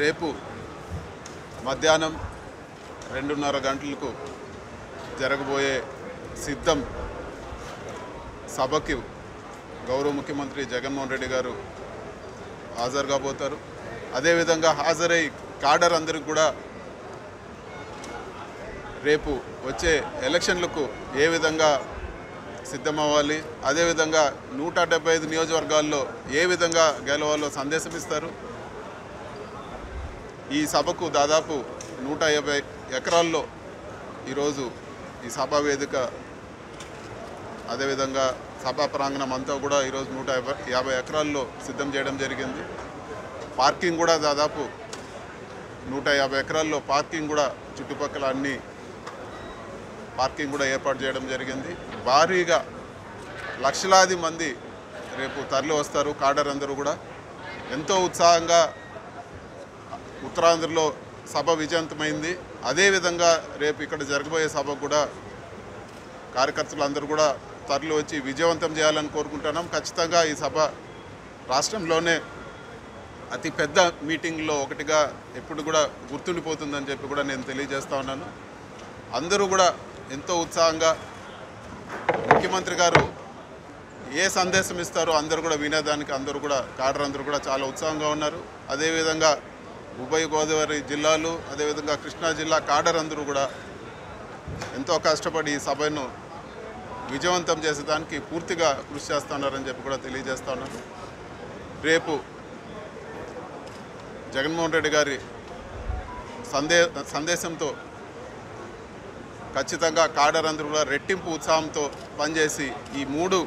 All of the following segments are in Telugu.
రేపు మధ్యాహ్నం 2:30 గంటలకు జరగబోయే సిద్ధం సభకి గౌరవ ముఖ్యమంత్రి జగన్మోహన్ రెడ్డి గారు హాజరు కాబోతారు. అదేవిధంగా హాజరై కాడర్ అందరికి కూడా రేపు వచ్చే ఎలక్షన్లకు ఏ విధంగా సిద్ధమవ్వాలి, అదేవిధంగా 175 నియోజకవర్గాల్లో ఏ విధంగా గెలవాలో సందేశం ఇస్తారు. ఈ సభకు దాదాపు 150 ఎకరాల్లో ఈరోజు ఈ సభా వేదిక, అదేవిధంగా సభా ప్రాంగణం అంతా కూడా ఈరోజు 150 ఎకరాల్లో సిద్ధం చేయడం జరిగింది. పార్కింగ్ కూడా దాదాపు 150 ఎకరాల్లో పార్కింగ్ కూడా చుట్టుపక్కల అన్ని పార్కింగ్ కూడా ఏర్పాటు చేయడం జరిగింది. భారీగా లక్షలాది మంది రేపు తరలి వస్తారు. కాడర్ అందరూ కూడా ఎంతో ఉత్సాహంగా ఉత్తరాంధ్రలో సభ విజయవంతమైంది. అదేవిధంగా రేపు ఇక్కడ జరగబోయే సభకు కూడా కార్యకర్తలు అందరూ కూడా తరలి వచ్చి విజయవంతం చేయాలని కోరుకుంటున్నాం. ఖచ్చితంగా ఈ సభ రాష్ట్రంలోనే అతి పెద్ద మీటింగ్లో ఒకటిగా ఎప్పుడు కూడా గుర్తుండిపోతుందని చెప్పి కూడా నేను తెలియజేస్తా ఉన్నాను. అందరూ కూడా ఎంతో ఉత్సాహంగా ముఖ్యమంత్రి గారు ఏ సందేశం ఇస్తారో అందరూ కూడా వినేదానికి అందరూ కూడా కాడర్ అందరూ కూడా చాలా ఉత్సాహంగా ఉన్నారు. అదేవిధంగా ఉభయ గోదావరి జిల్లాలు, అదేవిధంగా కృష్ణా జిల్లా కాడర్ అందరూ కూడా ఎంతో కష్టపడి ఈ సభను విజయవంతం చేసేదానికి పూర్తిగా కృషి చేస్తున్నారని చెప్పి కూడా తెలియజేస్తా ఉన్నాను. రేపు జగన్మోహన్ రెడ్డి గారి సందేశంతో ఖచ్చితంగా కాడర్ అందరూ కూడా రెట్టింపు ఉత్సాహంతో పనిచేసి ఈ 3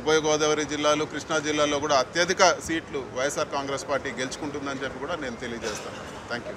ఉభయ గోదావరి జిల్లాలు, కృష్ణా జిల్లాలో కూడా అత్యధిక సీట్లు వైఎస్ఆర్ కాంగ్రెస్ పార్టీ గెలుచుకుంటుందని చెప్పి కూడా నేను తెలియజేస్తాను. Thank you.